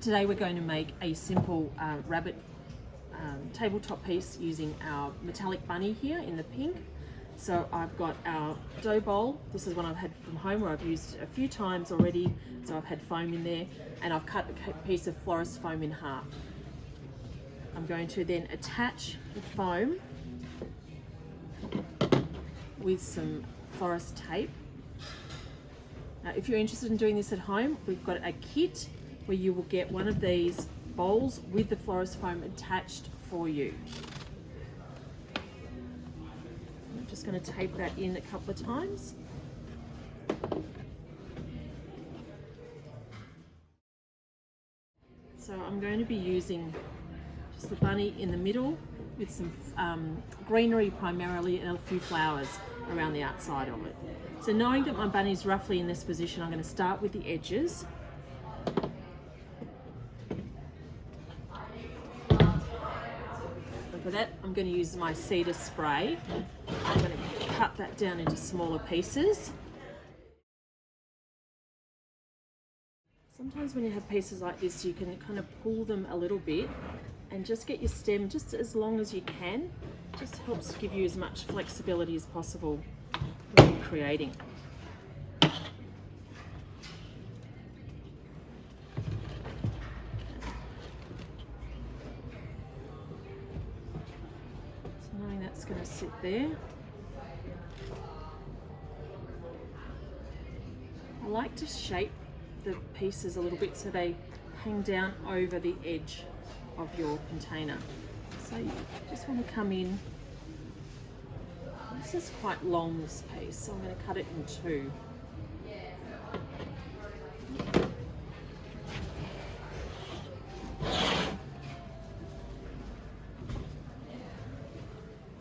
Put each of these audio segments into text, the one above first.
today we're going to make a simple rabbit tabletop piece using our metallic bunny here in the pink. So I've got our dough bowl. This is one I've had from home where I've used a few times already. So I've had foam in there, and I've cut a piece of florist foam in half. I'm going to then attach the foam with some florist tape. Now, if you're interested in doing this at home, we've got a kit where you will get one of these bowls with the florist foam attached for you. I'm just going to tape that in a couple of times. So I'm going to be using just the bunny in the middle with some greenery primarily and a few flowers around the outside of it. So knowing that my bunny is roughly in this position, I'm going to start with the edges. And for that, I'm going to use my cedar spray. I'm going to cut that down into smaller pieces. Sometimes when you have pieces like this, you can kind of pull them a little bit and just get your stem just as long as you can. Just helps give you as much flexibility as possible when you're creating. So knowing that's going to sit there. I like to shape the pieces a little bit so they hang down over the edge of your container. So you just want to come in. This is quite long, this piece, so I'm going to cut it in two.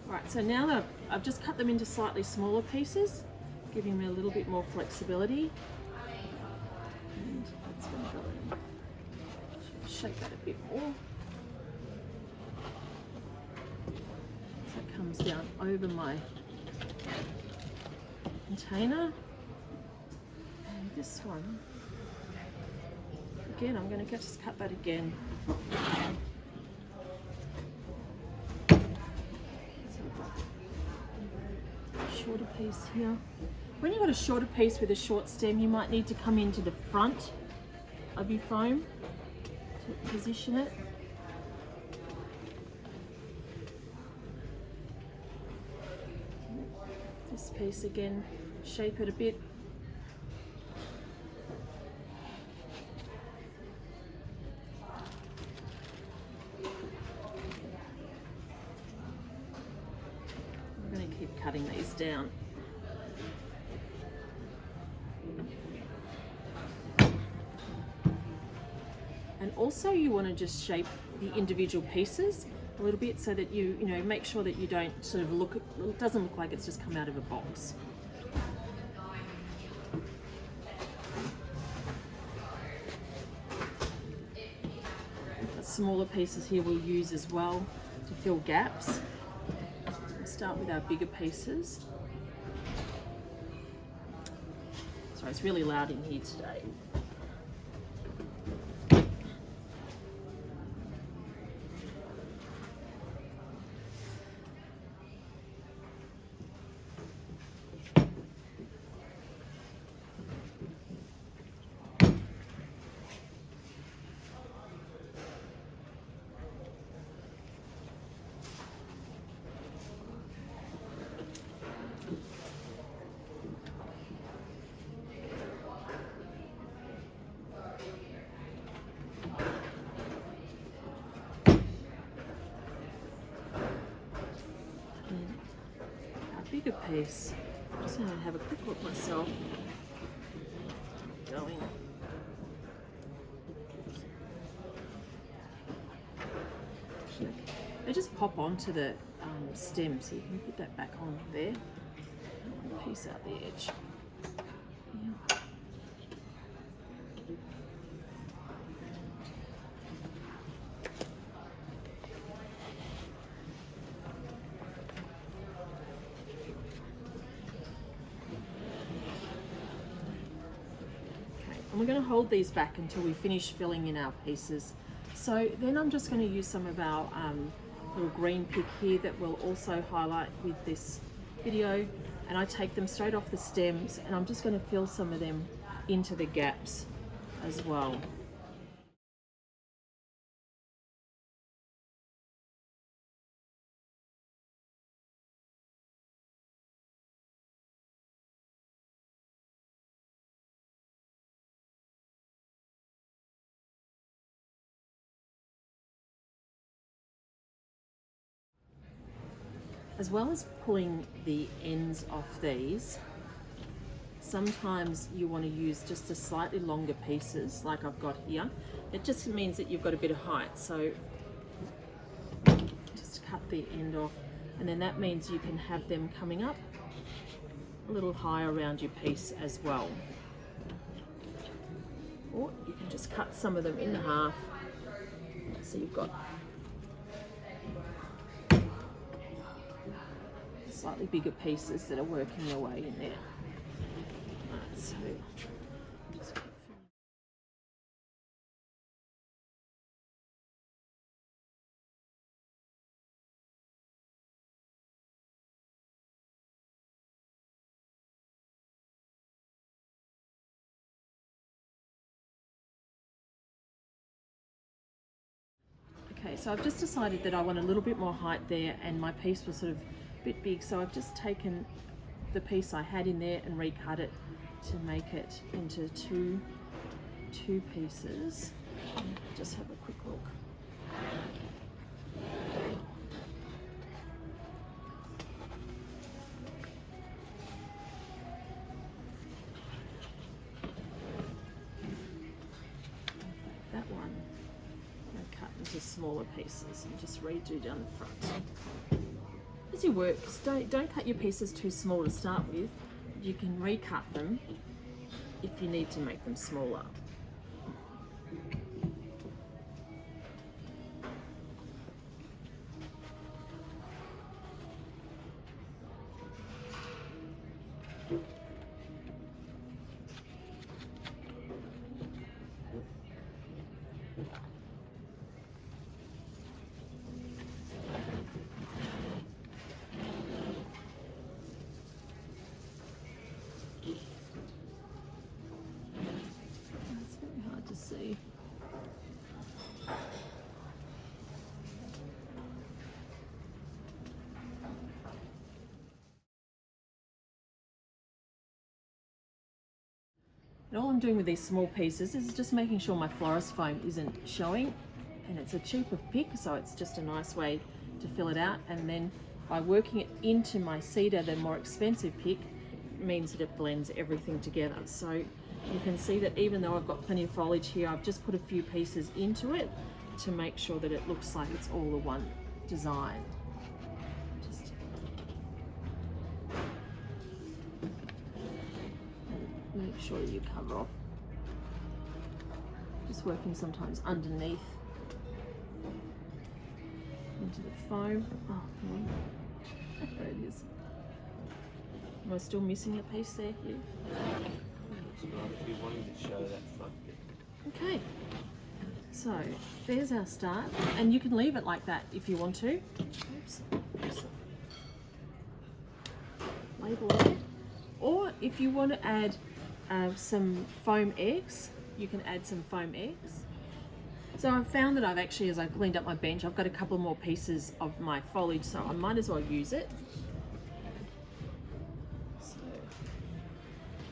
Alright, so now that I've just cut them into slightly smaller pieces, giving me a little bit more flexibility. And that's going to go in. Shape that a bit more. So it comes down over my container. And this one, again, I'm going to just cut that again. Shorter piece here. When you've got a shorter piece with a short stem, you might need to come into the front of your foam to position it. This piece again, shape it a bit. I'm going to keep cutting these down. And also you want to just shape the individual pieces a little bit so that you know, make sure that you don't sort of it doesn't look like it's just come out of a box. The smaller pieces here we'll use as well to fill gaps. We'll start with our bigger pieces. Sorry, it's really loud in here today. Bigger piece. I'm just going to have a quick look myself. Going. They just pop onto the stem, so you can put that back on there. One piece out the edge. Yeah. And we're going to hold these back until we finish filling in our pieces. So then I'm just going to use some of our little green pick here that will also highlight with this video, and I take them straight off the stems, and I'm just going to fill some of them into the gaps as well. As well as pulling the ends off these, sometimes you want to use just the slightly longer pieces like I've got here. It just means that you've got a bit of height, so just cut the end off, and then that means you can have them coming up a little higher around your piece as well. Or you can just cut some of them in half, so you've got slightly bigger pieces that are working their way in there. Right, so just okay, so I've just decided that I want a little bit more height there, and my piece was sort of a bit big, so I've just taken the piece I had in there and recut it to make it into two pieces. Just have a quick look. That one I cut into smaller pieces and just redo down the front. As you work, don't cut your pieces too small to start with. You can recut them if you need to make them smaller. See. And all I'm doing with these small pieces is just making sure my florist foam isn't showing, and it's a cheaper pick, so it's just a nice way to fill it out. And then by working it into my cedar, the more expensive pick, means that it blends everything together. So you can see that even though I've got plenty of foliage here, I've just put a few pieces into it to make sure that it looks like it's all the one design. Just make sure you cover off. Just working sometimes underneath into the foam. Oh, there it is. Am I still missing a piece there, Hugh? She wanted to show that front bit. Okay, so there's our start, and you can leave it like that if you want to. Oops. Label there. Or if you want to add some foam eggs, you can add some foam eggs. So I've found that I've actually, as I cleaned up my bench, I've got a couple more pieces of my foliage, so I might as well use it. So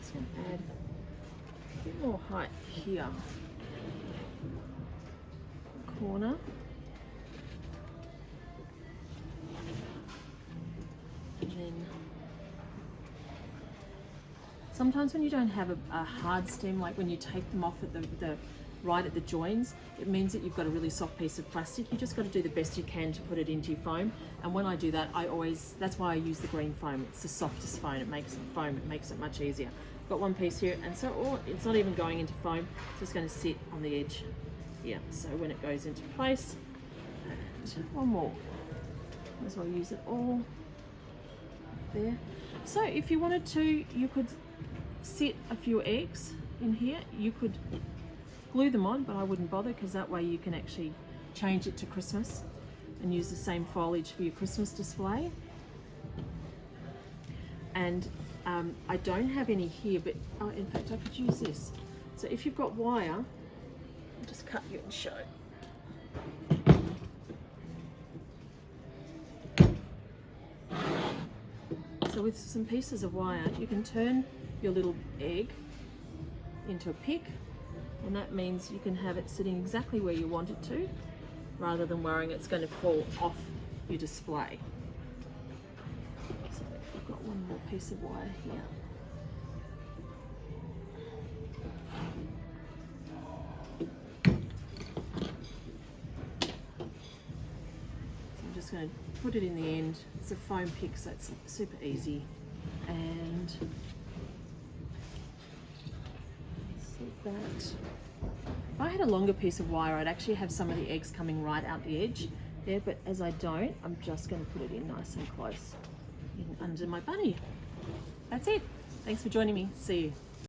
just going to add a bit more height here, corner. And then sometimes when you don't have a hard stem, like when you take them off at the right at the joins, it means that you've got a really soft piece of plastic. You just got to do the best you can to put it into your foam. And when I do that, that's why I use the green foam. It's the softest foam. It makes it much easier. I've got one piece here, and so it's not even going into foam. It's just going to sit on the edge here. So when it goes into place, and one more. Might as well use it all there. So if you wanted to, you could sit a few eggs in here. You could glue them on, but I wouldn't bother, because that way you can actually change it to Christmas and use the same foliage for your Christmas display. And I don't have any here, but in fact I could use this. So if you've got wire, I'll just cut you and show. So with some pieces of wire, you can turn your little egg into a pick, and that means you can have it sitting exactly where you want it to, rather than worrying it's going to fall off your display. So I've got one more piece of wire here. So I'm just going to put it in the end. It's a foam pick, so it's super easy. And that. If I had a longer piece of wire, I'd actually have some of the eggs coming right out the edge there, but as I don't, I'm just going to put it in nice and close in under my bunny. That's it. Thanks for joining me. See you.